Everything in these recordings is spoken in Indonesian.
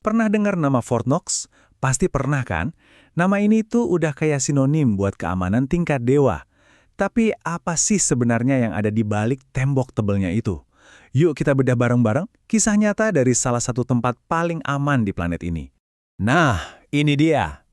Pernah dengar nama Fort Knox? Pasti pernah kan? Nama ini tuh udah kayak sinonim buat keamanan tingkat dewa. Tapi apa sih sebenarnya yang ada di balik tembok tebelnya itu? Yuk kita bedah bareng-bareng kisah nyata dari salah satu tempat paling aman di planet ini. Nah, ini dia.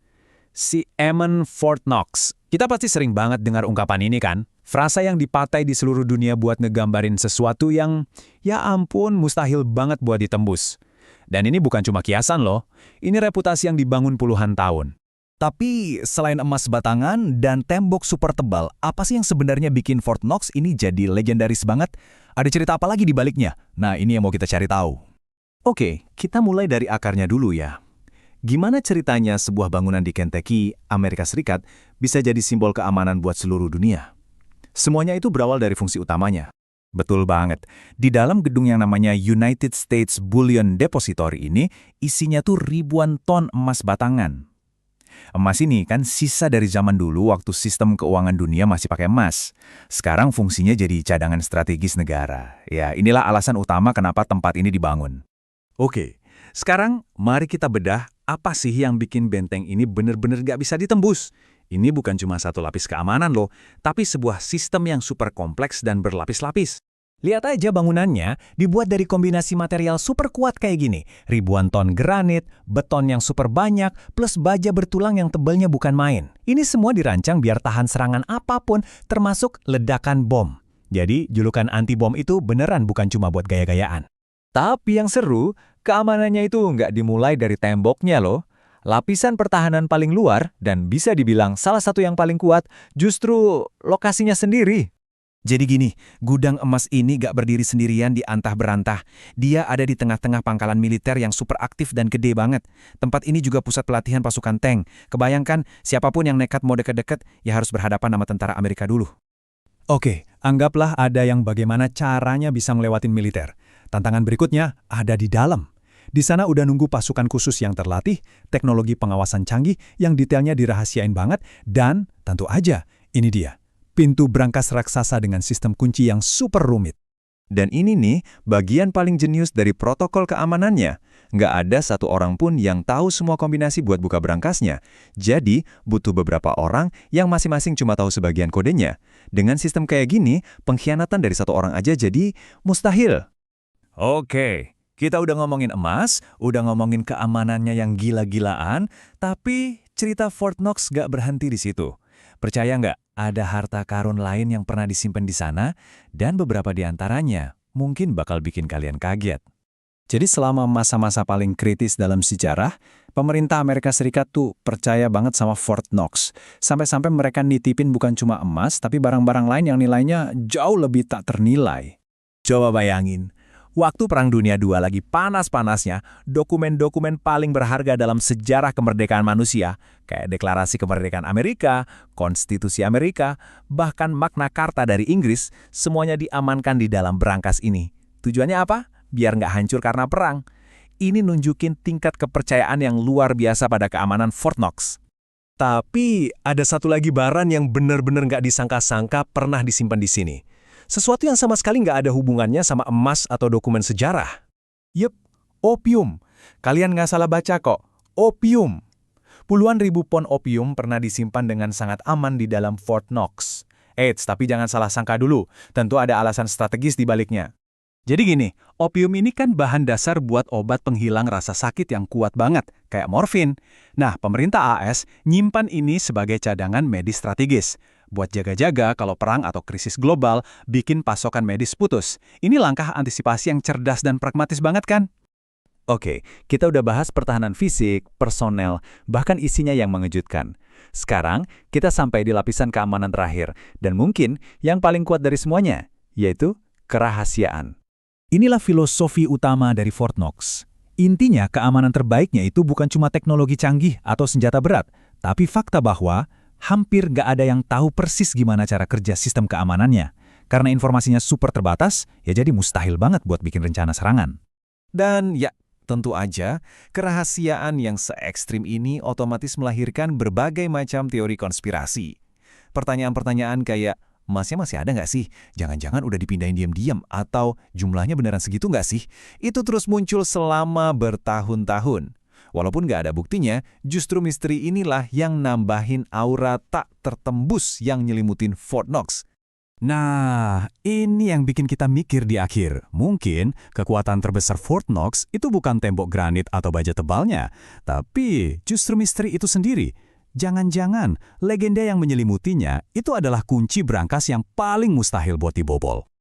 Si Eamon Fort Knox. Kita pasti sering banget dengar ungkapan ini kan? Frasa yang dipakai di seluruh dunia buat ngegambarin sesuatu yang, ya ampun, mustahil banget buat ditembus. Dan ini bukan cuma kiasan loh, ini reputasi yang dibangun puluhan tahun. Tapi selain emas batangan dan tembok super tebal, apa sih yang sebenarnya bikin Fort Knox ini jadi legendaris banget? Ada cerita apa lagi di baliknya? Nah, ini yang mau kita cari tahu. Oke, kita mulai dari akarnya dulu ya. Gimana ceritanya sebuah bangunan di Kentucky, Amerika Serikat, bisa jadi simbol keamanan buat seluruh dunia? Semuanya itu berawal dari fungsi utamanya. Betul banget. Di dalam gedung yang namanya United States Bullion Depository ini, isinya tuh ribuan ton emas batangan. Emas ini kan sisa dari zaman dulu waktu sistem keuangan dunia masih pakai emas. Sekarang fungsinya jadi cadangan strategis negara. Ya, inilah alasan utama kenapa tempat ini dibangun. Oke, sekarang mari kita bedah apa sih yang bikin benteng ini benar-benar nggak bisa ditembus. Ini bukan cuma satu lapis keamanan loh, tapi sebuah sistem yang super kompleks dan berlapis-lapis. Lihat aja bangunannya, dibuat dari kombinasi material super kuat kayak gini. Ribuan ton granit, beton yang super banyak, plus baja bertulang yang tebalnya bukan main. Ini semua dirancang biar tahan serangan apapun, termasuk ledakan bom. Jadi, julukan anti-bom itu beneran bukan cuma buat gaya-gayaan. Tapi yang seru, keamanannya itu nggak dimulai dari temboknya loh. Lapisan pertahanan paling luar, dan bisa dibilang salah satu yang paling kuat, justru lokasinya sendiri. Jadi gini, gudang emas ini gak berdiri sendirian di antah berantah. Dia ada di tengah-tengah pangkalan militer yang super aktif dan gede banget. Tempat ini juga pusat pelatihan pasukan tank. Kebayangkan, siapapun yang nekat mau deket-deket, ya harus berhadapan sama tentara Amerika dulu. Oke, anggaplah ada yang bagaimana caranya bisa ngelewatin militer. Tantangan berikutnya ada di dalam. Di sana udah nunggu pasukan khusus yang terlatih, teknologi pengawasan canggih yang detailnya dirahasiain banget, dan tentu aja, ini dia, pintu brankas raksasa dengan sistem kunci yang super rumit. Dan ini nih, bagian paling jenius dari protokol keamanannya. Nggak ada satu orang pun yang tahu semua kombinasi buat buka brankasnya. Jadi, butuh beberapa orang yang masing-masing cuma tahu sebagian kodenya. Dengan sistem kayak gini, pengkhianatan dari satu orang aja jadi mustahil. Oke, kita udah ngomongin emas, udah ngomongin keamanannya yang gila-gilaan, tapi cerita Fort Knox nggak berhenti di situ. Percaya nggak, ada harta karun lain yang pernah disimpan di sana, dan beberapa di antaranya mungkin bakal bikin kalian kaget. Jadi selama masa-masa paling kritis dalam sejarah, pemerintah Amerika Serikat tuh percaya banget sama Fort Knox. Sampai-sampai mereka nitipin bukan cuma emas, tapi barang-barang lain yang nilainya jauh lebih tak ternilai. Coba bayangin, waktu Perang Dunia II lagi panas-panasnya, dokumen-dokumen paling berharga dalam sejarah kemerdekaan manusia, kayak Deklarasi Kemerdekaan Amerika, Konstitusi Amerika, bahkan Magna Carta dari Inggris, semuanya diamankan di dalam brankas ini. Tujuannya apa? Biar nggak hancur karena perang. Ini nunjukin tingkat kepercayaan yang luar biasa pada keamanan Fort Knox. Tapi ada satu lagi barang yang benar-benar nggak disangka-sangka pernah disimpan di sini. Sesuatu yang sama sekali nggak ada hubungannya sama emas atau dokumen sejarah. Yep, opium. Kalian nggak salah baca kok, opium. Puluhan ribu pon opium pernah disimpan dengan sangat aman di dalam Fort Knox. Eits, tapi jangan salah sangka dulu, tentu ada alasan strategis di baliknya. Jadi gini, opium ini kan bahan dasar buat obat penghilang rasa sakit yang kuat banget, kayak morfin. Nah, pemerintah AS nyimpan ini sebagai cadangan medis strategis. Buat jaga-jaga kalau perang atau krisis global bikin pasokan medis putus. Ini langkah antisipasi yang cerdas dan pragmatis banget kan? Oke, kita udah bahas pertahanan fisik, personel, bahkan isinya yang mengejutkan. Sekarang, kita sampai di lapisan keamanan terakhir, dan mungkin yang paling kuat dari semuanya, yaitu kerahasiaan. Inilah filosofi utama dari Fort Knox. Intinya, keamanan terbaiknya itu bukan cuma teknologi canggih atau senjata berat, tapi fakta bahwa hampir nggak ada yang tahu persis gimana cara kerja sistem keamanannya. Karena informasinya super terbatas, ya jadi mustahil banget buat bikin rencana serangan. Dan ya, tentu aja, kerahasiaan yang se-ekstrim ini otomatis melahirkan berbagai macam teori konspirasi. Pertanyaan-pertanyaan kayak, emasnya masih ada nggak sih? Jangan-jangan udah dipindahin diam-diam? Atau jumlahnya beneran segitu nggak sih? Itu terus muncul selama bertahun-tahun. Walaupun nggak ada buktinya, justru misteri inilah yang nambahin aura tak tertembus yang nyelimutin Fort Knox. Nah, ini yang bikin kita mikir di akhir. Mungkin kekuatan terbesar Fort Knox itu bukan tembok granit atau baja tebalnya, tapi justru misteri itu sendiri. Jangan-jangan legenda yang menyelimutinya itu adalah kunci brankas yang paling mustahil buat dibobol.